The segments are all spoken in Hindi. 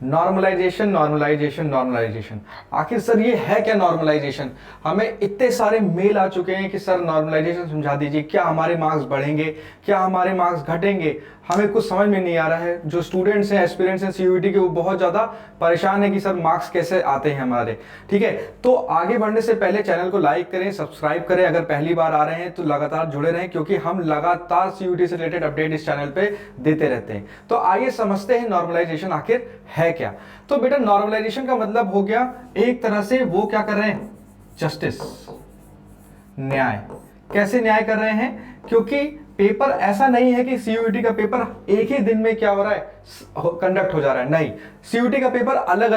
नॉर्मलाइजेशन नॉर्मलाइजेशन नॉर्मलाइजेशन, आखिर सर ये है क्या नॉर्मलाइजेशन? हमें इतने सारे मेल आ चुके हैं कि सर नॉर्मलाइजेशन समझा दीजिए, क्या हमारे मार्क्स बढ़ेंगे, क्या हमारे मार्क्स घटेंगे? हमें कुछ समझ में नहीं आ रहा है। जो स्टूडेंट्स हैं, एस्पिरेंट्स हैं सीयूईटी के, वो बहुत ज़्यादा परेशान है कि सर मार्क्स कैसे आते हैं हमारे। ठीक है, तो आगे बढ़ने से पहले चैनल को लाइक करें, सब्सक्राइब करें। अगर पहली बार आ रहे हैं तो लगातार जुड़े रहें, क्योंकि हम लगातार सीयूईटी से रिलेटेड अपडेट इस चैनल पे देते रहते हैं। तो आइए समझते हैं नॉर्मलाइजेशन आखिर है क्या। तो बेटा नॉर्मलाइजेशन का मतलब हो गया एक तरह से वो क्या कर रहे हैं, जस्टिस, न्याय। कैसे न्याय कर रहे हैं? क्योंकि पेपर ऐसा नहीं है कि सीयूईटी का पेपर एक ही दिन में क्या हो रहा है, कंडक्ट हो जा रहा है। नहीं, सीयूईटी का पेपर अलग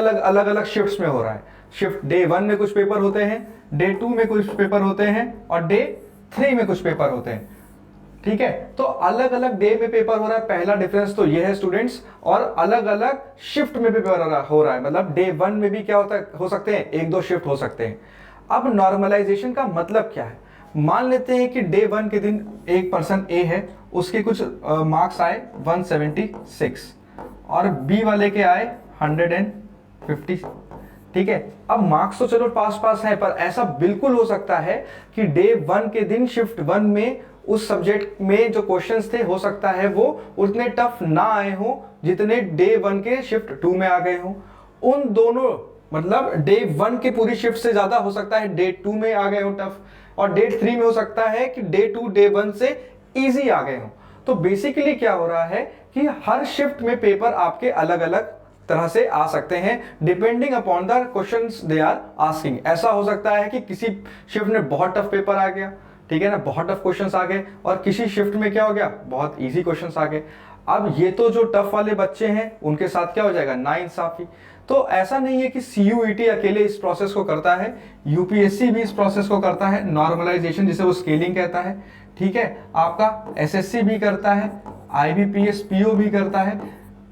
अलग शिफ्ट्स में हो रहा है। शिफ्ट डे 1 में कुछ पेपर होते हैं, डे 2 में कुछ पेपर होते हैं, और डे 3 में कुछ पेपर होते हैं। ठीक है, तो अलग अलग डे में पेपर हो रहा है। पहला डिफरेंस तो ये है स्टूडेंट्स, और अलग अलग शिफ्ट में पेपर हो रहा है। मतलब डे 1 में भी क्या होता हो सकते हैं, 1-2 शिफ्ट हो सकते हैं। अब नॉर्मलाइजेशन का मतलब क्या है? मान लेते हैं कि डे 1 के दिन एक पर्सन ए है, उसके कुछ मार्क्स आए 176 और बी वाले के आए 150। ठीक है, अब मार्क्स तो चलो पास पास है, पर ऐसा बिल्कुल हो सकता है कि डे 1 के दिन शिफ्ट 1 में उस सब्जेक्ट में जो क्वेश्चंस थे, हो सकता है वो उतने टफ ना आए हों जितने डे 1 के शिफ्ट 2 में आ गए हों। उन दोनों मतलब डे 1 के पूरी शिफ्ट से ज्यादा हो सकता है डे 2 में आ गए हो टफ, और डे 3 में हो सकता है कि डे 2 डे 1 से इजी आ गए हो। तो बेसिकली क्या हो रहा है कि हर शिफ्ट में पेपर आपके अलग अलग तरह से आ सकते हैं, depending upon the questions they are asking. ऐसा हो सकता है कि किसी शिफ्ट में बहुत टफ पेपर आ गया, ठीक है ना, बहुत टफ क्वेश्चंस आ गए, और किसी शिफ्ट में क्या हो गया, बहुत इजी क्वेश्चंस आ गए। अब ये तो जो टफ वाले बच्चे हैं उनके साथ क्या हो जाएगा, नाइंसाफी। तो ऐसा नहीं है कि सीयूईटी अकेले इस प्रोसेस को करता है, यूपीएससी भी इस प्रोसेस को करता है, नॉर्मलाइजेशन जिसे वो स्केलिंग कहता है। ठीक है, आपका एसएससी भी करता है, आईबीपीएस पीओ भी करता है।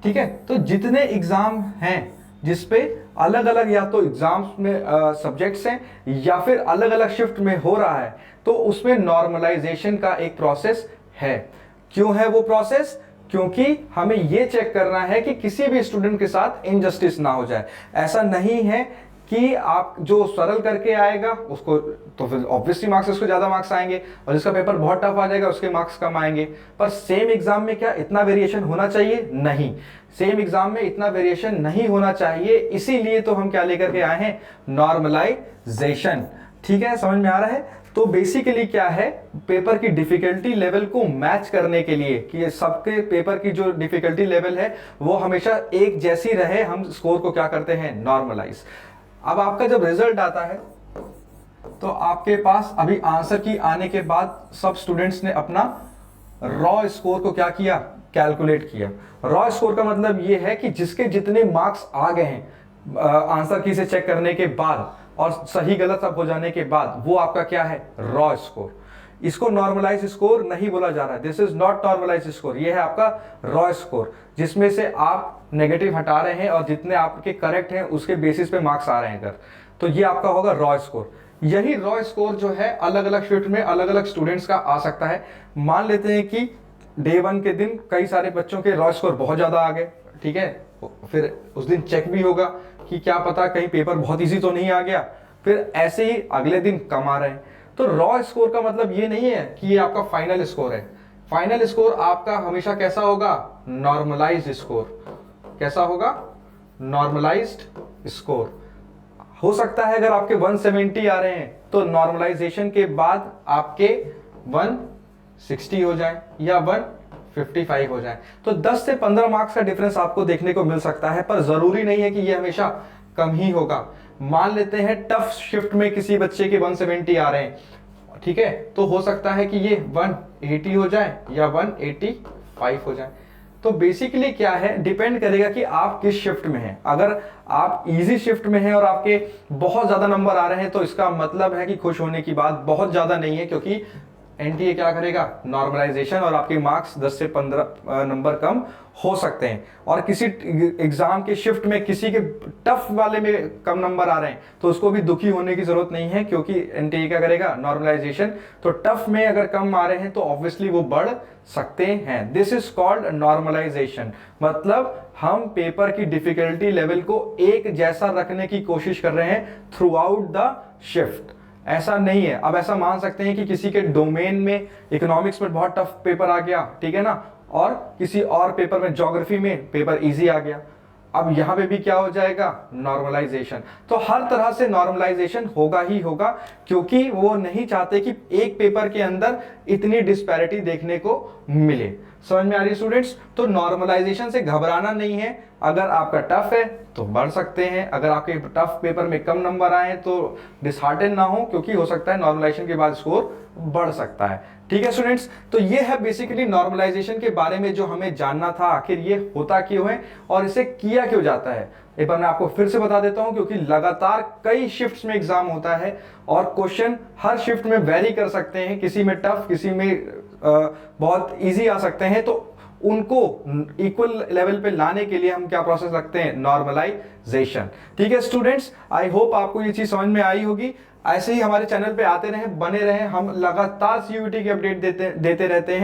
ठीक है, तो जितने एग्जाम हैं जिसपे अलग अलग या तो एग्जाम्स में सब्जेक्ट्स हैं या फिर अलग अलग शिफ्ट में हो रहा है, तो उसमें नॉर्मलाइजेशन का एक प्रोसेस है। क्यों है वो प्रोसेस? क्योंकि हमें ये चेक करना है कि किसी भी स्टूडेंट के साथ इनजस्टिस ना हो जाए। ऐसा नहीं है कि आप जो सरल करके आएगा उसको तो फिर ऑब्वियसली मार्क्स, उसको ज्यादा मार्क्स आएंगे, और जिसका पेपर बहुत टफ आ जाएगा उसके मार्क्स कम आएंगे। पर सेम एग्जाम में क्या इतना वेरिएशन होना चाहिए? नहीं, सेम एग्जाम में इतना वेरिएशन नहीं होना चाहिए। इसीलिए तो हम क्या लेकर के आए हैं, नॉर्मलाइजेशन। ठीक है, समझ में आ रहा है? तो बेसिकली क्या है, पेपर की डिफिकल्टी लेवल को मैच करने के लिए कि सबके पेपर की जो डिफिकल्टी लेवल है वो हमेशा एक जैसी रहे, हम स्कोर को क्या करते हैं, नॉर्मलाइज। अब आपका जब रिजल्ट आता है तो आपके पास अभी आंसर की आने के बाद सब स्टूडेंट्स ने अपना रॉ स्कोर को क्या किया, कैलकुलेट किया। रॉ स्कोर का मतलब ये है कि जिसके जितने मार्क्स आ गए हैं आंसर की से चेक करने के बाद और सही गलत सब हो जाने के बाद, वो आपका क्या है, रॉ स्कोर। इसको नॉर्मलाइज स्कोर नहीं बोला जा रहा है, this is not normalize score, ये है आपका रॉ स्कोर, जिसमें से आप नेगेटिव हटा रहे हैं और जितने आपके करेक्ट हैं उसके बेसिस पे मार्क्स आ रहे हैं अगर, तो ये आपका होगा रॉ स्कोर। यही रॉ स्कोर जो है अलग अलग शिफ्ट में अलग अलग स्टूडेंट्स का आ सकता है। मान लेते हैं कि डे 1 के दिन कई सारे बच्चों के रॉ स्कोर बहुत ज्यादा आ गए, ठीक है, फिर उस दिन चेक भी होगा कि क्या पता कहीं पेपर बहुत इजी तो नहीं आ गया, फिर ऐसे ही अगले दिन कम आ रहे हैं। तो रॉ स्कोर का मतलब ये नहीं है कि ये आपका फाइनल स्कोर है। फाइनल स्कोर आपका हमेशा कैसा होगा, नॉर्मलाइज्ड स्कोर। कैसा होगा, नॉर्मलाइज्ड स्कोर। हो सकता है अगर आपके 170 आ रहे हैं तो नॉर्मलाइजेशन के बाद आपके 160 हो जाए या 155 हो जाए, तो 10 से 15 मार्क्स का डिफरेंस आपको देखने को मिल सकता है, पर जरूरी नहीं है कि ये हमेशा कम ही होगा। मान लेते हैं टफ शिफ्ट में किसी बच्चे के 170 आ रहे हैं, ठीक है, तो हो सकता है कि ये 180 हो जाए या 185 हो जाए। तो बेसिकली क्या है, डिपेंड करेगा कि आप किस शिफ्ट में हैं। अगर आप इजी शिफ्ट में हैं और आपके बहुत ज्यादा नंबर आ रहे हैं तो इसका मतलब है कि खुश होने की बात बहुत ज्यादा नहीं है, क्योंकि एनटीए क्या करेगा, नॉर्मलाइजेशन, और आपके मार्क्स 10 से 15 नंबर कम हो सकते हैं। और किसी एग्जाम के शिफ्ट में किसी के टफ वाले में कम नंबर आ रहे हैं तो उसको भी दुखी होने की जरूरत नहीं है, क्योंकि एनटीए क्या करेगा, नॉर्मलाइजेशन। तो टफ में अगर कम आ रहे हैं तो ऑब्वियसली वो बढ़ सकते हैं। This is called normalization. मतलब हम पेपर की डिफिकल्टी लेवल को एक जैसा रखने की कोशिश कर रहे हैं थ्रू आउट द शिफ्ट। ऐसा नहीं है, अब ऐसा मान सकते हैं कि किसी के डोमेन में इकोनॉमिक्स में बहुत टफ पेपर आ गया, ठीक है ना, और किसी और पेपर में, ज्योग्राफी में पेपर इजी आ गया। अब यहां पे भी क्या हो जाएगा, नॉर्मलाइजेशन। तो हर तरह से नॉर्मलाइजेशन होगा ही होगा, क्योंकि वो नहीं चाहते कि एक पेपर के अंदर इतनी डिस्पैरिटी देखने को मिले। समझ में आ रही है स्टूडेंट्स? तो नॉर्मलाइजेशन से घबराना नहीं है। अगर आपका टफ है तो बढ़ सकते हैं, अगर आपके टफ पेपर में कम नंबर आए तो डिसहार्टन ना हो, क्योंकि हो सकता है नॉर्मलाइजेशन के बाद स्कोर बढ़ सकता है। ठीक है स्टूडेंट्स, तो ये है बेसिकली नॉर्मलाइजेशन के बारे में जो हमें जानना था, आखिर ये होता क्यों है और इसे किया क्यों जाता है। एक बार मैं आपको फिर से बता देता हूं, क्योंकि लगातार कई शिफ्ट्स में एग्जाम होता है और क्वेश्चन हर शिफ्ट में वेरी कर सकते हैं, किसी में टफ, किसी में बहुत इजी आ सकते हैं। तो उनको इक्वल लेवल पे लाने के लिए हम क्या प्रोसेस रखते हैं, नॉर्मलाइजेशन। ठीक है स्टूडेंट्स, आई होप आपको ये चीज समझ में आई होगी। ऐसे ही हमारे चैनल पे आते रहें, बने रहें, हम लगातार सीयूईटी के अपडेट देते रहते हैं।